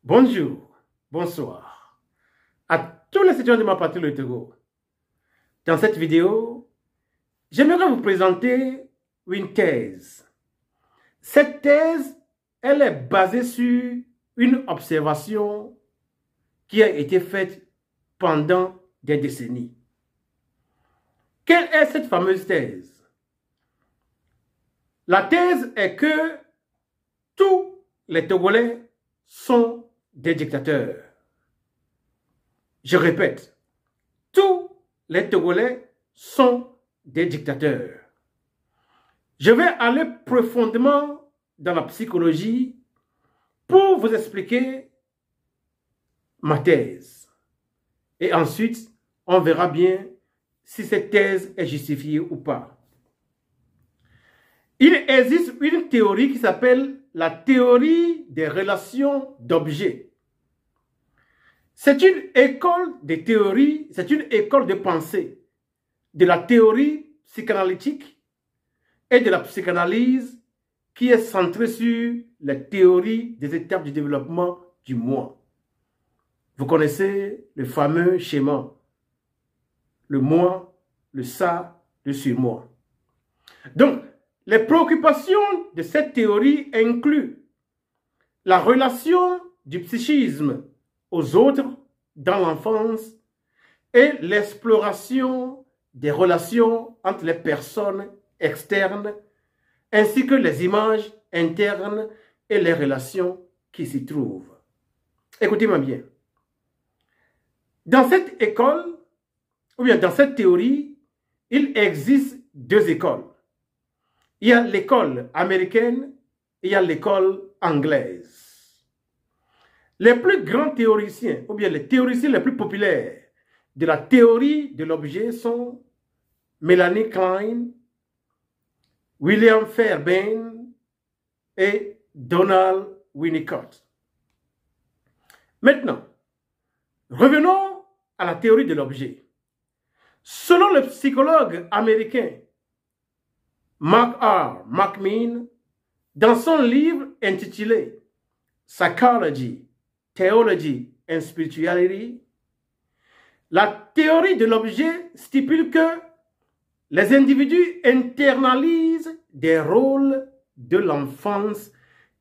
Bonjour, bonsoir à tous les étudiants de ma patrie le Togo. Dans cette vidéo, j'aimerais vous présenter une thèse. Cette thèse, elle est basée sur une observation qui a été faite pendant des décennies. Quelle est cette fameuse thèse? La thèse est que tous les Togolais sont des dictateurs. Je répète, tous les Togolais sont des dictateurs. Je vais aller profondément dans la psychologie pour vous expliquer ma thèse. Et ensuite, on verra bien si cette thèse est justifiée ou pas. Il existe une théorie qui s'appelle la théorie des relations d'objets. C'est une école de théorie, c'est une école de pensée de la théorie psychanalytique et de la psychanalyse qui est centrée sur la théorie des étapes du développement du moi. Vous connaissez le fameux schéma, le moi, le ça, le surmoi. Donc, les préoccupations de cette théorie incluent la relation du psychisme aux autres dans l'enfance et l'exploration des relations entre les personnes externes ainsi que les images internes et les relations qui s'y trouvent. Écoutez-moi bien. Dans cette école, ou bien dans cette théorie, il existe deux écoles. Il y a l'école américaine et il y a l'école anglaise. Les plus grands théoriciens, ou bien les théoriciens les plus populaires de la théorie de l'objet sont Melanie Klein, William Fairbairn et Donald Winnicott. Maintenant, revenons à la théorie de l'objet. Selon le psychologue américain Mark R. McMinn, dans son livre intitulé Psychology, Theology and Spirituality, la théorie de l'objet stipule que les individus internalisent des rôles de l'enfance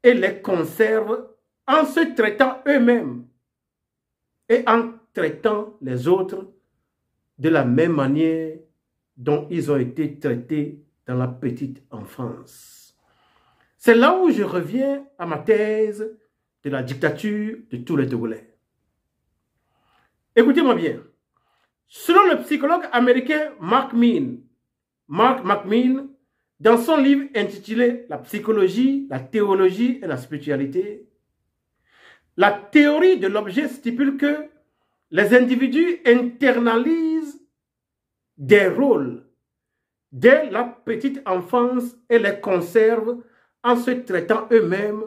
et les conservent en se traitant eux-mêmes et en traitant les autres de la même manière dont ils ont été traités dans la petite enfance. C'est là où je reviens à ma thèse de la dictature de tous les Togolais. Écoutez-moi bien. Selon le psychologue américain Mark McMinn, dans son livre intitulé La psychologie, la théologie et la spiritualité, la théorie de l'objet stipule que les individus internalisent des rôles dès la petite enfance et les conservent en se traitant eux-mêmes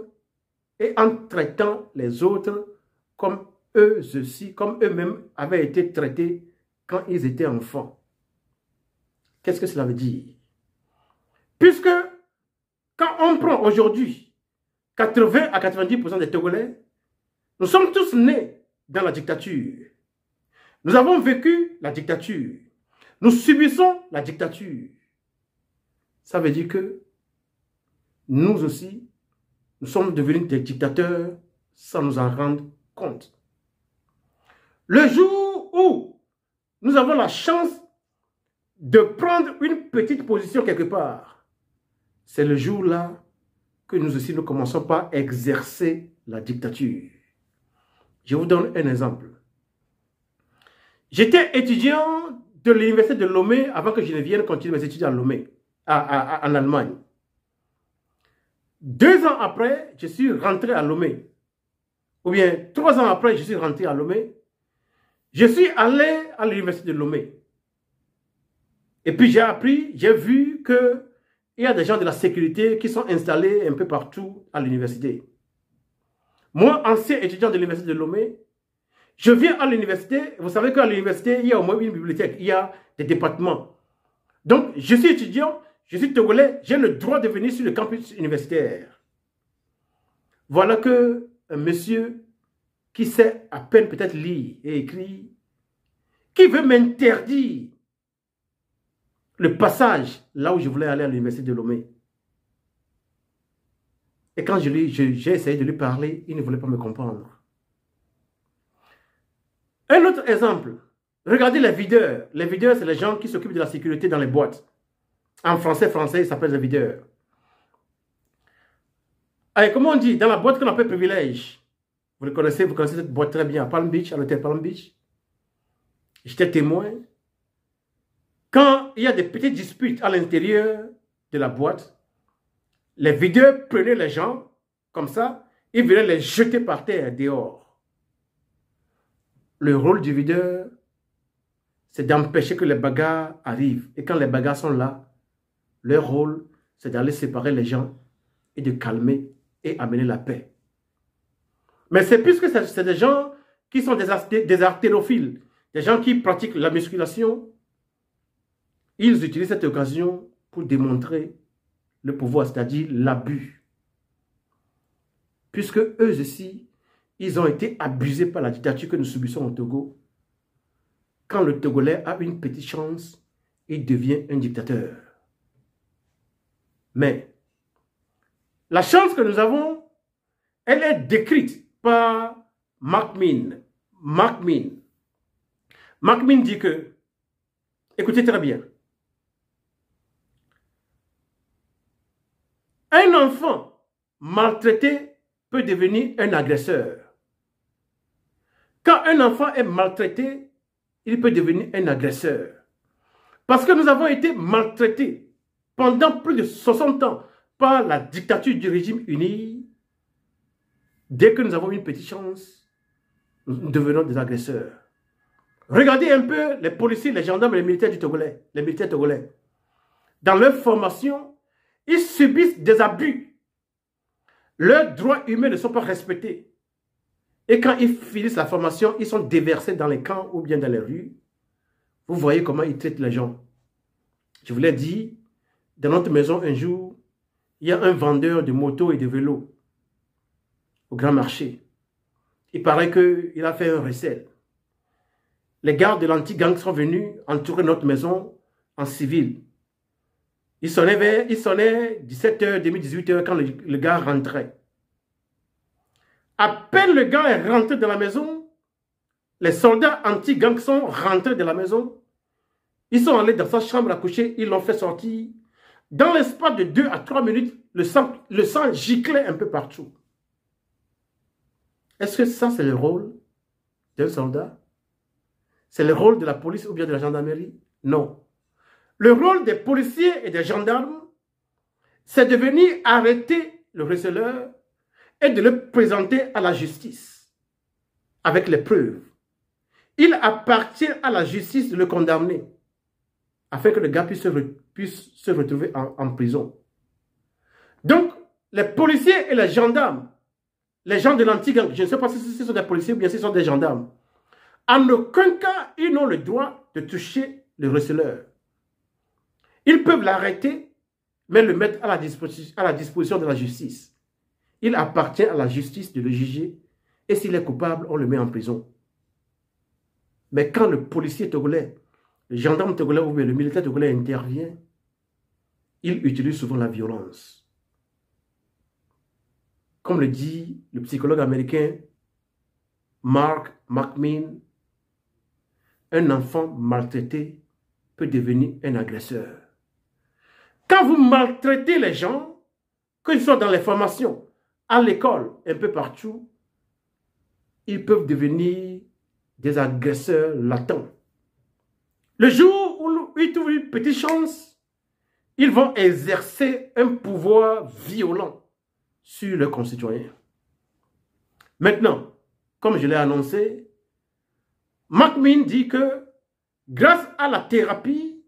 et en traitant les autres comme eux aussi, comme eux-mêmes avaient été traités quand ils étaient enfants. Qu'est-ce que cela veut dire? Puisque quand on prend aujourd'hui 80 à 90% des Togolais, nous sommes tous nés dans la dictature. Nous avons vécu la dictature. Nous subissons la dictature. Ça veut dire que nous aussi, nous sommes devenus des dictateurs sans nous en rendre compte. Le jour où nous avons la chance de prendre une petite position quelque part, c'est le jour-là que nous aussi nous commençons par exercer la dictature. Je vous donne un exemple. J'étais étudiant de l'université de Lomé avant que je ne vienne continuer mes études à Lomé, en Allemagne. 2 ans après, je suis rentré à Lomé. Ou bien 3 ans après, je suis rentré à Lomé. Je suis allé à l'université de Lomé. Et puis j'ai appris, j'ai vu qu'il y a des gens de la sécurité qui sont installés un peu partout à l'université. Moi, ancien étudiant de l'université de Lomé, je viens à l'université. Vous savez qu'à l'université, il y a au moins une bibliothèque, il y a des départements. Donc, je suis étudiant, je suis Togolais, j'ai le droit de venir sur le campus universitaire. Voilà que un monsieur qui sait à peine peut-être lire et écrire, qui veut m'interdire le passage là où je voulais aller à l'université de Lomé. Et quand j'ai essayé de lui parler, il ne voulait pas me comprendre. Un autre exemple, regardez les videurs. Les videurs, c'est les gens qui s'occupent de la sécurité dans les boîtes. En français, ils s'appellent les videurs. Allez, comment on dit, dans la boîte qu'on appelle privilège, vous connaissez cette boîte très bien, à Palm Beach, à l'hôtel Palm Beach. J'étais témoin. Quand il y a des petites disputes à l'intérieur de la boîte, les videurs prenaient les gens, comme ça, ils venaient les jeter par terre, dehors. Le rôle du videur, c'est d'empêcher que les bagarres arrivent. Et quand les bagarres sont là, leur rôle, c'est d'aller séparer les gens et de calmer et amener la paix. Mais c'est puisque c'est des gens qui sont des haltérophiles, des gens qui pratiquent la musculation, ils utilisent cette occasion pour démontrer le pouvoir, c'est-à-dire l'abus. Puisque eux aussi, ils ont été abusés par la dictature que nous subissons au Togo. Quand le Togolais a une petite chance, il devient un dictateur. Mais la chance que nous avons, elle est décrite par McMinn. McMinn dit que, écoutez très bien, un enfant maltraité peut devenir un agresseur. Quand un enfant est maltraité, il peut devenir un agresseur. Parce que nous avons été maltraités pendant plus de 60 ans par la dictature du régime uni. Dès que nous avons une petite chance, nous devenons des agresseurs. Regardez un peu les policiers, les gendarmes et les militaires togolais. Dans leur formation, ils subissent des abus. Leurs droits humains ne sont pas respectés. Et quand ils finissent la formation, ils sont déversés dans les camps ou bien dans les rues. Vous voyez comment ils traitent les gens. Je vous l'ai dit, dans notre maison un jour, il y a un vendeur de motos et de vélos au grand marché. Il paraît qu'il a fait un recel. Les gardes de l'anti-gang sont venus entourer notre maison en civil. Il sonnait 17h, 18h quand le gars rentrait. À peine le gars est rentré dans la maison, les soldats anti-gang sont rentrés dans la maison. Ils sont allés dans sa chambre à coucher, ils l'ont fait sortir. Dans l'espace de 2 à 3 minutes, le sang giclait un peu partout. Est-ce que ça, c'est le rôle d'un soldat? C'est le rôle de la police ou bien de la gendarmerie? Non. Le rôle des policiers et des gendarmes, c'est de venir arrêter le receleur et de le présenter à la justice avec les preuves. Il appartient à la justice de le condamner afin que le gars puisse se retrouver en prison. Donc, les policiers et les gendarmes, les gens de l'anti-gang, je ne sais pas si ce sont des policiers ou bien si ce sont des gendarmes, en aucun cas, ils n'ont le droit de toucher le receleur. Ils peuvent l'arrêter, mais le mettre à la disposition de la justice. Il appartient à la justice de le juger, et s'il est coupable, on le met en prison. Mais quand le policier togolais, le gendarme togolais ou bien le militaire togolais intervient, il utilise souvent la violence. Comme le dit le psychologue américain Mark McMinn, un enfant maltraité peut devenir un agresseur. Quand vous maltraitez les gens, que ce soit dans les formations, à l'école, un peu partout, ils peuvent devenir des agresseurs latents. Le jour où ils trouvent une petite chance, ils vont exercer un pouvoir violent sur leurs concitoyens. Maintenant, comme je l'ai annoncé, McMinn dit que grâce à la thérapie,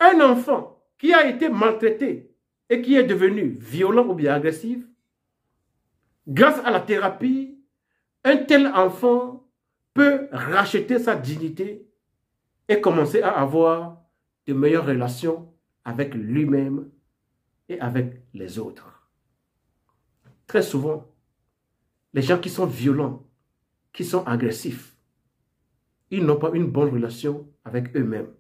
un enfant qui a été maltraité et qui est devenu violent ou bien agressif, grâce à la thérapie, un tel enfant peut racheter sa dignité et commencer à avoir de meilleures relations avec lui-même et avec les autres. Très souvent, les gens qui sont violents qui sont agressifs. Ils n'ont pas une bonne relation avec eux-mêmes.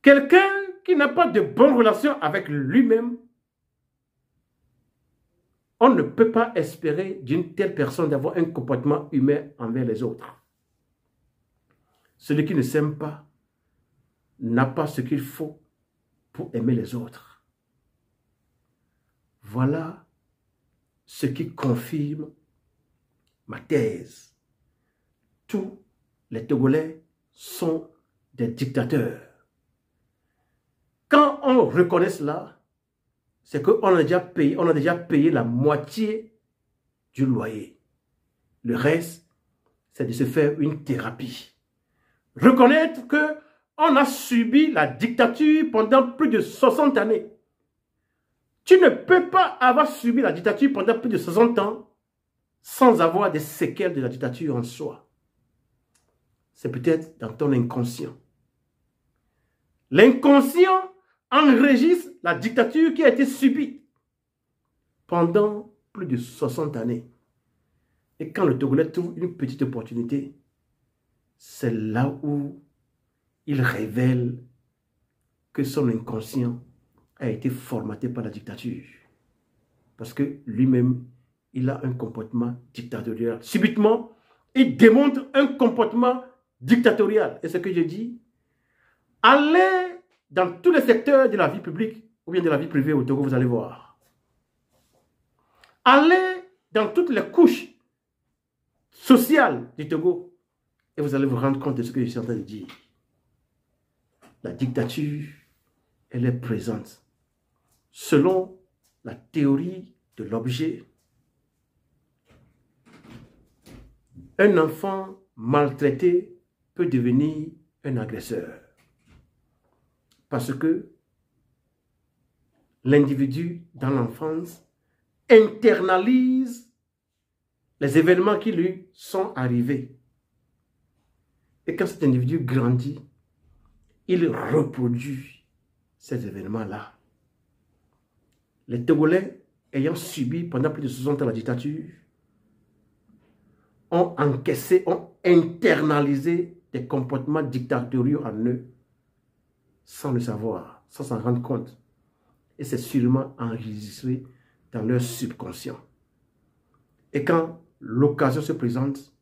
Quelqu'un qui n'a pas de bonne relation avec lui-même, on ne peut pas espérer d'une telle personne d'avoir un comportement humain envers les autres. Celui qui ne s'aime pas n'a pas ce qu'il faut pour aimer les autres. Voilà ce qui confirme ma thèse. Tous les Togolais sont des dictateurs. Quand on reconnaît cela, c'est qu'on a déjà payé la moitié du loyer. Le reste, c'est de se faire une thérapie. Reconnaître qu'on a subi la dictature pendant plus de 60 années. Tu ne peux pas avoir subi la dictature pendant plus de 60 ans sans avoir des séquelles de la dictature en soi. C'est peut-être dans ton inconscient. L'inconscient enregistre la dictature qui a été subie pendant plus de 60 années. Et quand le Togolais trouve une petite opportunité, c'est là où il révèle que son inconscient a été formaté par la dictature. Parce que lui-même, il a un comportement dictatorial. Subitement, il démontre un comportement dictatorial. Et ce que je dis, allez dans tous les secteurs de la vie publique ou bien de la vie privée au Togo, vous allez voir. Allez dans toutes les couches sociales du Togo et vous allez vous rendre compte de ce que je suis en train de dire. La dictature, elle est présente. Selon la théorie de l'objet, un enfant maltraité peut devenir un agresseur. Parce que l'individu dans l'enfance internalise les événements qui lui sont arrivés. Et quand cet individu grandit, il reproduit ces événements-là. Les Togolais, ayant subi pendant plus de 60 ans la dictature, ont encaissé, ont internalisé des comportements dictatoriaux en eux, sans le savoir, sans s'en rendre compte. Et c'est sûrement enregistré dans leur subconscient. Et quand l'occasion se présente,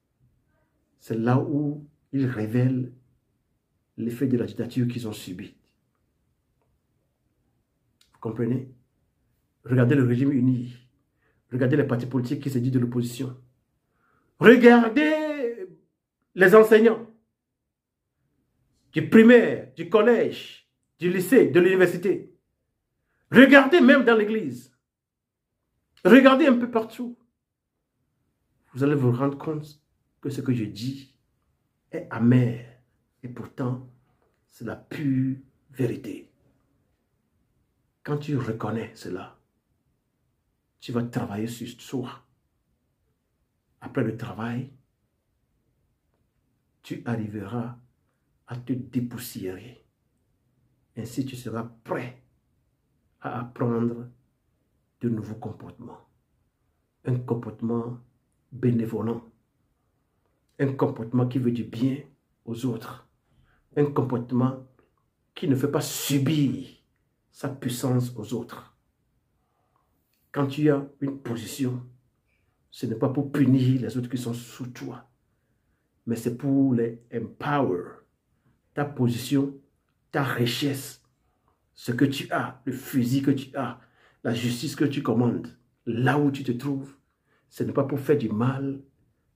c'est là où ils révèlent l'effet de la dictature qu'ils ont subi. Vous comprenez? Regardez le régime uni. Regardez les partis politiques qui se disent de l'opposition. Regardez les enseignants du primaire, du collège, du lycée, de l'université. Regardez même dans l'église. Regardez un peu partout. Vous allez vous rendre compte que ce que je dis est amer. Et pourtant, c'est la pure vérité. Quand tu reconnais cela, tu vas travailler sur soi. Après le travail, tu arriveras à te dépoussiérer. Ainsi, tu seras prêt à apprendre de nouveaux comportements. Un comportement bénévolent. Un comportement qui veut du bien aux autres. Un comportement qui ne fait pas subir sa puissance aux autres. Quand tu as une position, ce n'est pas pour punir les autres qui sont sous toi, mais c'est pour les empower. Ta position, ta richesse, ce que tu as, le fusil que tu as, la justice que tu commandes, là où tu te trouves, ce n'est pas pour faire du mal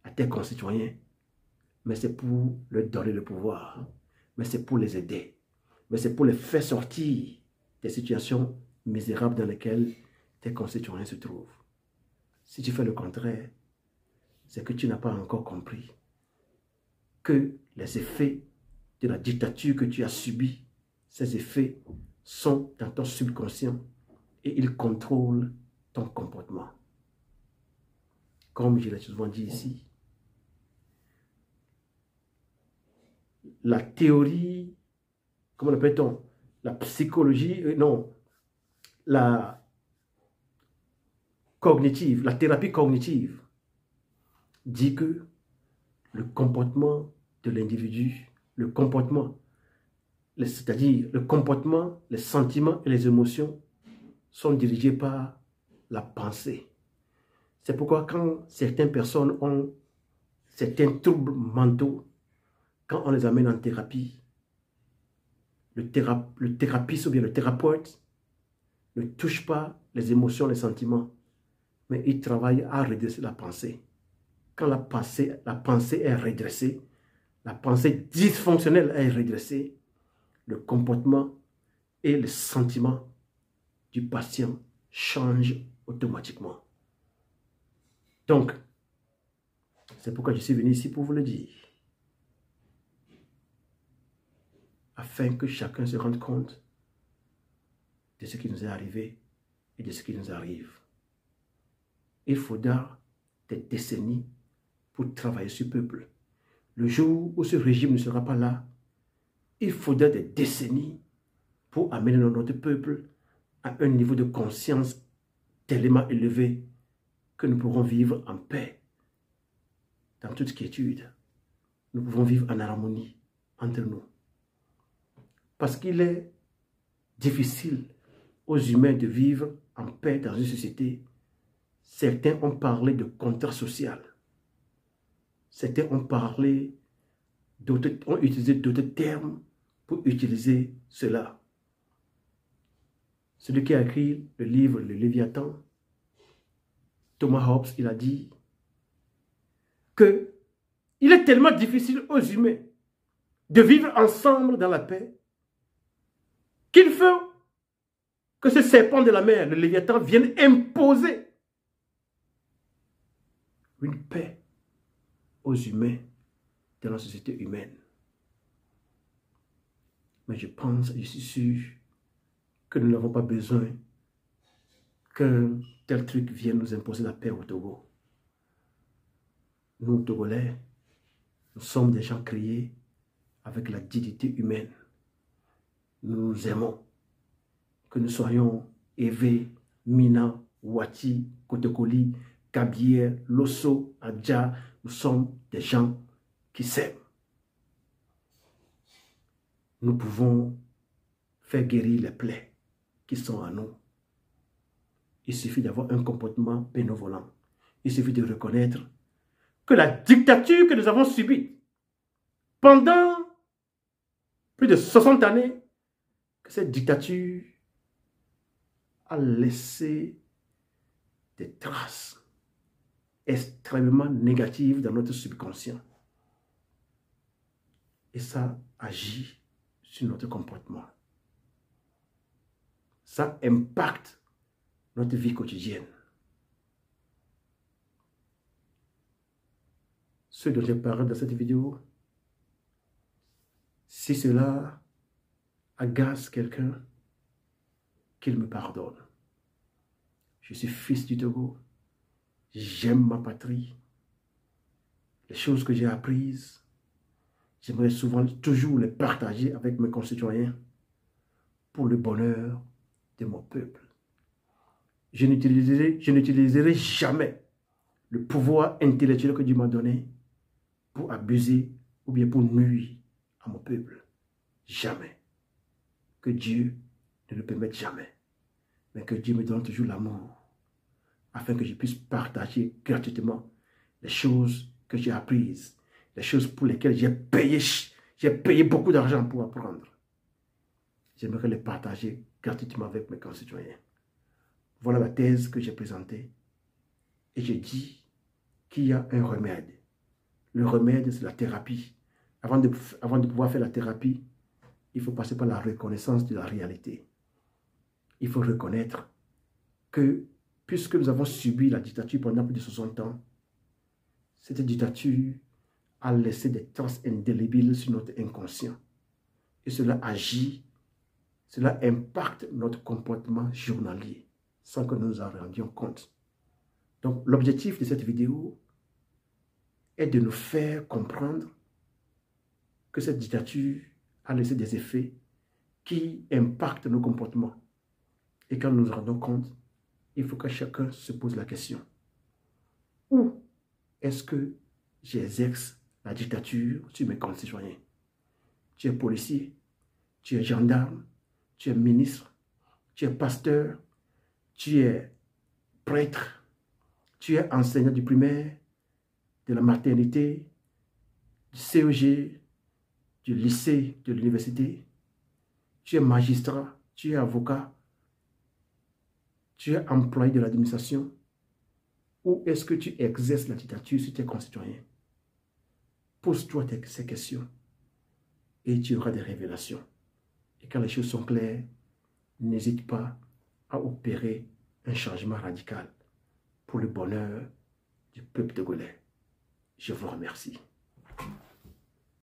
à tes concitoyens, mais c'est pour leur donner le pouvoir, mais c'est pour les aider, mais c'est pour les faire sortir des situations misérables dans lesquelles tes concitoyens se trouvent. Si tu fais le contraire, c'est que tu n'as pas encore compris que les effets de la dictature que tu as subie, ces effets sont dans ton subconscient et ils contrôlent ton comportement. Comme je l'ai souvent dit ici, la théorie, comment l'appelle-t-on? La psychologie, non, la cognitive, la thérapie cognitive dit que le comportement de l'individu, le comportement, c'est-à-dire le comportement, les sentiments et les émotions sont dirigés par la pensée. C'est pourquoi quand certaines personnes ont certains troubles mentaux, quand on les amène en thérapie, le thérapeute ou bien le thérapeute ne touche pas les émotions, les sentiments, mais il travaille à redresser la pensée. Quand la pensée est redressée, la pensée dysfonctionnelle est redressée, le comportement et le sentiment du patient changent automatiquement. Donc, c'est pourquoi je suis venu ici pour vous le dire. Afin que chacun se rende compte de ce qui nous est arrivé et de ce qui nous arrive. Il faudra des décennies pour travailler ce peuple. Le jour où ce régime ne sera pas là, il faudra des décennies pour amener notre peuple à un niveau de conscience tellement élevé que nous pourrons vivre en paix, dans toute quiétude. Nous pouvons vivre en harmonie entre nous. Parce qu'il est difficile aux humains de vivre en paix dans une société. Certains ont parlé de contrat social. Certains ont parlé, ont utilisé d'autres termes pour utiliser cela. Celui qui a écrit le livre Le Léviathan, Thomas Hobbes, il a dit que il est tellement difficile aux humains de vivre ensemble dans la paix qu'il faut que ce serpent de la mer, le Léviathan, vienne imposer une paix aux humains dans la société humaine. Mais je pense, je suis sûr que nous n'avons pas besoin qu'un tel truc vienne nous imposer la paix au Togo. Nous, Togolais, nous sommes des gens créés avec la dignité humaine. Nous nous aimons. Que nous soyons Evé, Mina, Wati, Kotokoli, Kabier, Losso, Adja, nous sommes des gens qui s'aiment. Nous pouvons faire guérir les plaies qui sont en nous. Il suffit d'avoir un comportement bénévolent. Il suffit de reconnaître que la dictature que nous avons subie pendant plus de 60 années, que cette dictature a laissé des traces extrêmement négatives dans notre subconscient. Et ça agit sur notre comportement. Ça impacte notre vie quotidienne. Ce dont je parle dans cette vidéo, si cela agace quelqu'un, qu'il me pardonne. Je suis fils du Togo. J'aime ma patrie. Les choses que j'ai apprises, j'aimerais souvent toujours les partager avec mes concitoyens pour le bonheur de mon peuple. Je n'utiliserai jamais le pouvoir intellectuel que Dieu m'a donné pour abuser ou bien pour nuire à mon peuple. Jamais. Que Dieu ne le permette jamais. Mais que Dieu me donne toujours l'amour afin que je puisse partager gratuitement les choses que j'ai apprises, les choses pour lesquelles j'ai payé beaucoup d'argent pour apprendre. J'aimerais les partager gratuitement avec mes concitoyens. Voilà la thèse que j'ai présentée. Et j'ai dit qu'il y a un remède. Le remède, c'est la thérapie. Avant de pouvoir faire la thérapie, il faut passer par la reconnaissance de la réalité. Il faut reconnaître que, puisque nous avons subi la dictature pendant plus de 60 ans, cette dictature a laissé des traces indélébiles sur notre inconscient. Et cela agit, cela impacte notre comportement journalier, sans que nous nous en rendions compte. Donc, l'objectif de cette vidéo est de nous faire comprendre que cette dictature a laissé des effets qui impactent nos comportements. Et quand nous nous rendons compte, il faut que chacun se pose la question. Où est-ce que j'exerce la dictature sur mes concitoyens. Tu es policier, tu es gendarme, tu es ministre, tu es pasteur, tu es prêtre, tu es enseignant du primaire, de la maternité, du CEG, du lycée, de l'université. Tu es magistrat, tu es avocat, tu es employé de l'administration. Ou est-ce que tu exerces la dictature sur tes concitoyens? Pose-toi ces questions et tu auras des révélations. Et quand les choses sont claires, n'hésite pas à opérer un changement radical pour le bonheur du peuple togolais. Je vous remercie.